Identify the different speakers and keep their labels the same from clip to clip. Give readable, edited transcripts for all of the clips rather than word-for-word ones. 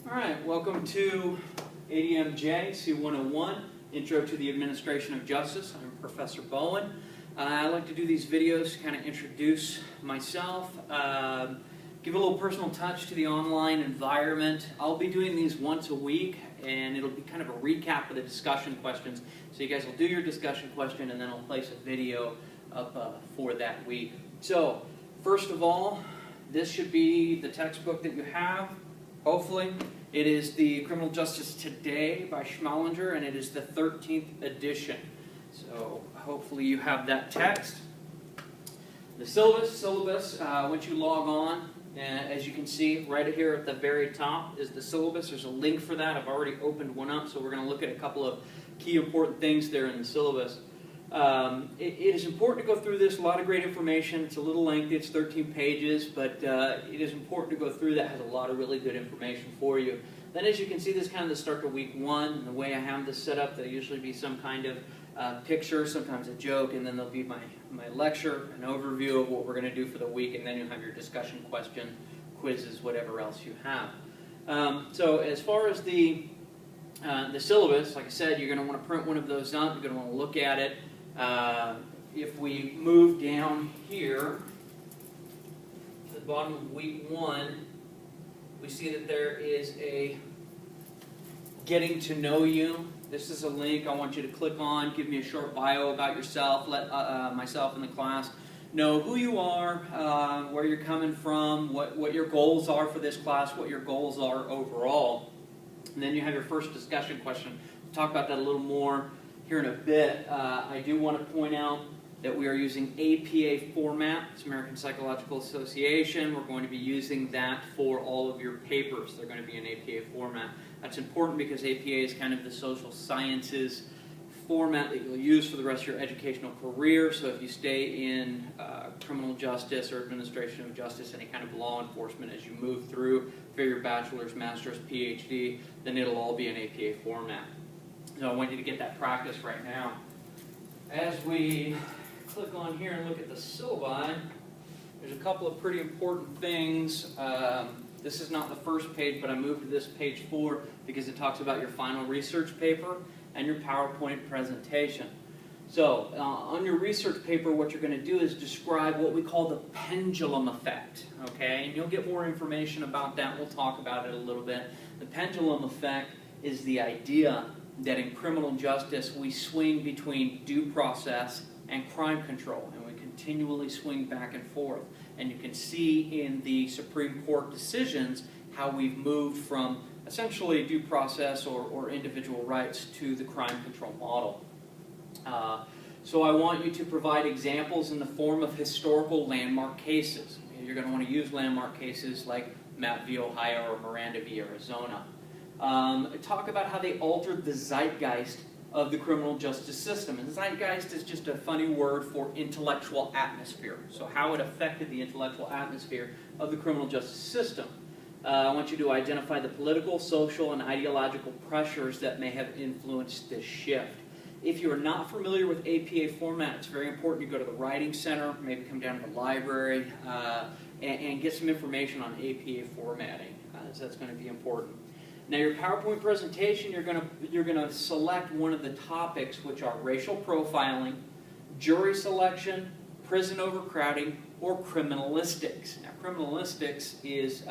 Speaker 1: All right, welcome to ADMJ, C101, Intro to the Administration of Justice. I'm Professor Bowen. I like to do these videos to kind of introduce myself, give a little personal touch to the online environment. I'll be doing these once a week, and it'll be kind of a recap of the discussion questions. So you guys will do your discussion question, and then I'll place a video up for that week. So, first of all, this should be the textbook that you have, hopefully. It is the Criminal Justice Today by Schmalinger, and it is the 13th edition. So hopefully you have that text. The syllabus, once you log on, as you can see right here at the very top is the syllabus. There's a link for that. I've already opened one up, so we're going to look at a couple of key important things there in the syllabus. It is important to go through this. A lot of great information. It's a little lengthy. It's 13 pages, but it is important to go through that. It has a lot of really good information for you. Then, as you can see, this is kind of the start to week one. And the way I have this set up, there'll usually be some kind of picture, sometimes a joke, and then there'll be my lecture, an overview of what we're going to do for the week, and then you'll have your discussion question, quizzes, whatever else you have. So as far as the syllabus, like I said, you're going to want to print one of those up. You're going to want to look at it. If we move down here to the bottom of week one, we see that there is a getting to know you. This is a link I want you to click on. Give me a short bio about yourself. Let myself and the class know who you are, where you're coming from, what your goals are for this class, what your goals are overall. And then you have your first discussion question. We'll talk about that a little more here in a bit. I do want to point out that we are using APA format. It's American Psychological Association. We're going to be using that for all of your papers. They're going to be in APA format. That's important because APA is kind of the social sciences format that you'll use for the rest of your educational career. So if you stay in criminal justice or administration of justice, any kind of law enforcement, as you move through for your bachelor's, master's, PhD, then it'll all be in APA format. So I want you to get that practice right now. As we click on here and look at the syllabi, there's a couple of pretty important things. This is not the first page, but I moved to this page 4 because it talks about your final research paper and your PowerPoint presentation. So on your research paper, what you're going to do is describe what we call the pendulum effect. Okay, and you'll get more information about that. We'll talk about it a little bit. The pendulum effect is the idea that in criminal justice we swing between due process and crime control, and we continually swing back and forth. And you can see in the Supreme Court decisions how we've moved from essentially due process or individual rights to the crime control model. So I want you to provide examples in the form of historical landmark cases. You're going to want to use landmark cases like Mapp v. Ohio or Miranda v. Arizona. Talk about how they altered the zeitgeist of the criminal justice system. And zeitgeist is just a funny word for intellectual atmosphere. So how it affected the intellectual atmosphere of the criminal justice system. I want you to identify the political, social, and ideological pressures that may have influenced this shift. If you are not familiar with APA format, it's very important you go to the Writing Center, maybe come down to the library, and get some information on APA formatting. So that's going to be important. Now your PowerPoint presentation, you're going to select one of the topics, which are racial profiling, jury selection, prison overcrowding, or criminalistics. Now criminalistics is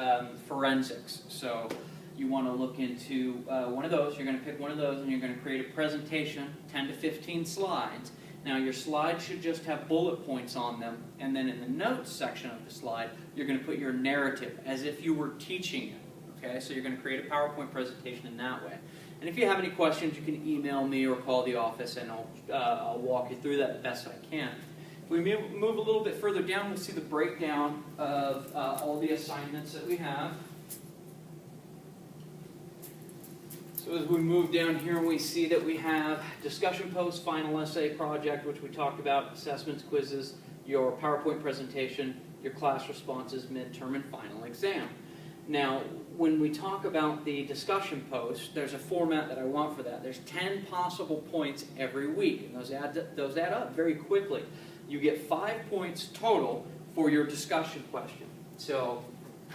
Speaker 1: forensics, so you want to look into one of those. You're going to pick one of those and you're going to create a presentation, 10 to 15 slides. Now your slides should just have bullet points on them, and then in the notes section of the slide, you're going to put your narrative as if you were teaching it. Okay, so you're going to create a PowerPoint presentation in that way. And if you have any questions, you can email me or call the office, and I'll walk you through that the best I can. If we move a little bit further down, we'll see the breakdown of all the assignments that we have. So as we move down here, we see that we have discussion post, final essay project, which we talked about, assessments, quizzes, your PowerPoint presentation, your class responses, midterm, and final exam. Now, when we talk about the discussion post, there's a format that I want for that. There's 10 possible points every week, and those add up very quickly. You get 5 points total for your discussion question. So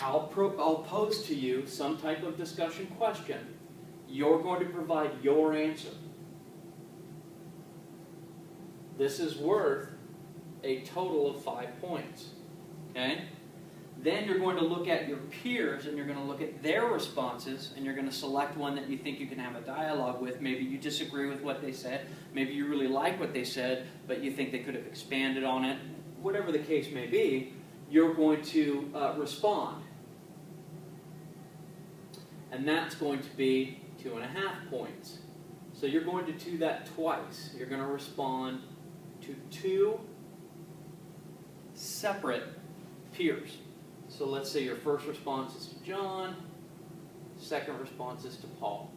Speaker 1: I'll pose to you some type of discussion question. You're going to provide your answer. This is worth a total of 5 points. Okay? Then you're going to look at your peers and you're going to look at their responses and you're going to select one that you think you can have a dialogue with. Maybe you disagree with what they said. Maybe you really like what they said, but you think they could have expanded on it. Whatever the case may be, you're going to respond. And that's going to be 2.5 points. So you're going to do that twice. You're going to respond to 2 separate peers. So let's say your first response is to John, second response is to Paul.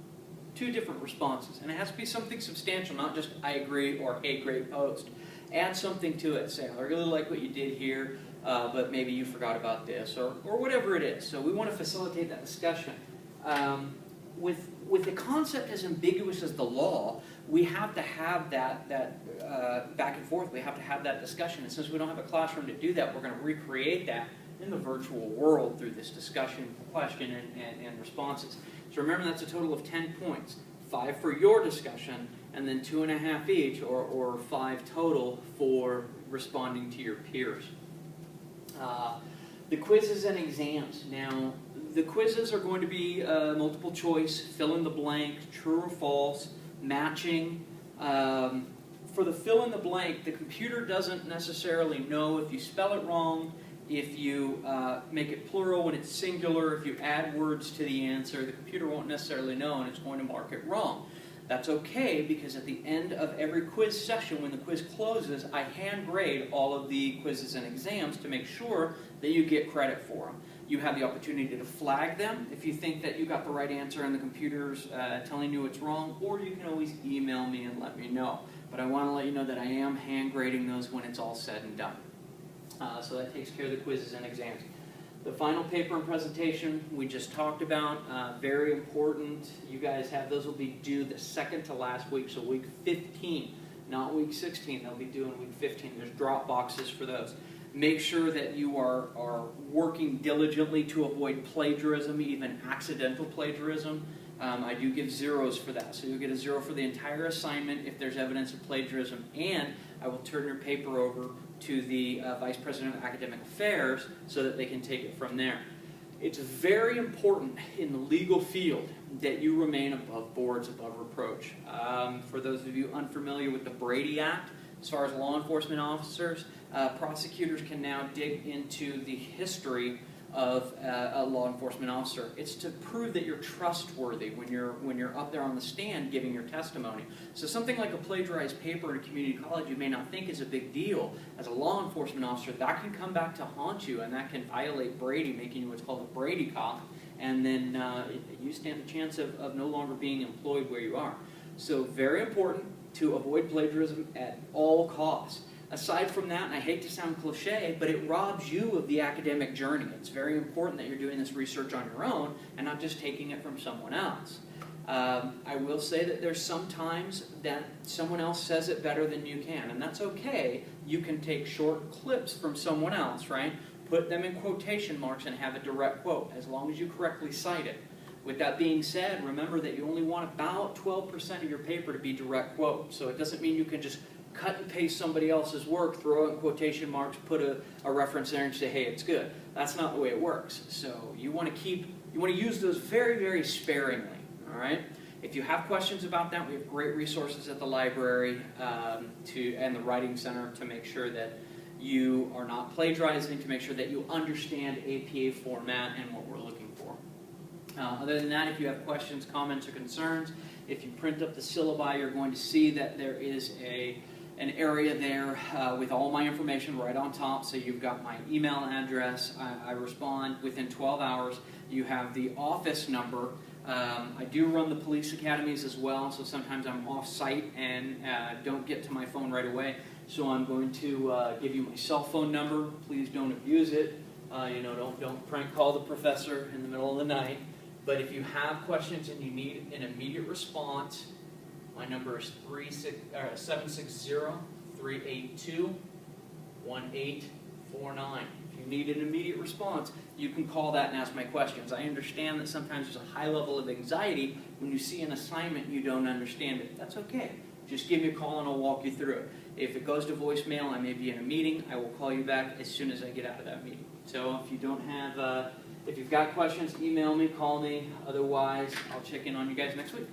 Speaker 1: 2 different responses. And it has to be something substantial, not just I agree or hey, great post. Add something to it. Say, I really like what you did here, but maybe you forgot about this, or whatever it is. So we want to facilitate that discussion. With the concept as ambiguous as the law, we have to have that back and forth. We have to have that discussion. And since we don't have a classroom to do that, we're going to recreate that in the virtual world through this discussion, question, and responses. So remember, that's a total of 10 points. 5 for your discussion, and then 2.5 each, or 5 total for responding to your peers. The quizzes and exams. Now, the quizzes are going to be multiple choice, fill in the blank, true or false, matching. For the fill in the blank, the computer doesn't necessarily know if you spell it wrong, if you make it plural when it's singular, if you add words to the answer. The computer won't necessarily know, and it's going to mark it wrong. That's okay, because at the end of every quiz session, when the quiz closes, I hand grade all of the quizzes and exams to make sure that you get credit for them. You have the opportunity to flag them if you think that you got the right answer and the computer's telling you it's wrong, or you can always email me and let me know. But I want to let you know that I am hand grading those when it's all said and done. So that takes care of the quizzes and exams. The final paper and presentation we just talked about, very important. You guys have, those will be due the second to last week, so week 15, not week 16. They'll be due in week 15. There's drop boxes for those. Make sure that you are working diligently to avoid plagiarism, even accidental plagiarism. I do give zeros for that, so you'll get a 0 for the entire assignment if there's evidence of plagiarism, and I will turn your paper over to the Vice President of Academic Affairs so that they can take it from there. It's very important in the legal field that you remain above boards, above reproach. For those of you unfamiliar with the Brady Act, as far as law enforcement officers, prosecutors can now dig into the history of a law enforcement officer. It's to prove that you're trustworthy when you're up there on the stand giving your testimony. So something like a plagiarized paper in a community college you may not think is a big deal. As a law enforcement officer, that can come back to haunt you, and that can violate Brady, making you what's called a Brady cop, and then you stand a chance of no longer being employed where you are. So very important to avoid plagiarism at all costs. Aside from that, and I hate to sound cliche, but it robs you of the academic journey. It's very important that you're doing this research on your own and not just taking it from someone else. I will say that there's some times that someone else says it better than you can, and that's okay. You can take short clips from someone else, right? Put them in quotation marks and have a direct quote, as long as you correctly cite it. With that being said, remember that you only want about 12% of your paper to be direct quote, so it doesn't mean you can just cut and paste somebody else's work, throw in quotation marks, put a reference there and say, hey, it's good. That's not the way it works. So you want to use those very, very sparingly, all right? If you have questions about that, we have great resources at the library and the Writing Center to make sure that you are not plagiarizing, to make sure that you understand APA format and what we're looking for. Other than that, if you have questions, comments, or concerns, if you print up the syllabi, you're going to see that there is an area there with all my information right on top. So you've got my email address. I respond within 12 hours. You have the office number. I do run the police academies as well, so sometimes I'm off-site and don't get to my phone right away. So I'm going to give you my cell phone number. Please don't abuse it. Don't prank call the professor in the middle of the night. But if you have questions and you need an immediate response, my number is 760-382-1849. If If you need an immediate response, you can call that and ask my questions. I understand that sometimes there's a high level of anxiety when you see an assignment and you don't understand it. That's okay. Just give me a call and I'll walk you through it. If it goes to voicemail, I may be in a meeting. I will call you back as soon as I get out of that meeting. So if you don't have, if you've got questions, email me, call me. Otherwise, I'll check in on you guys next week.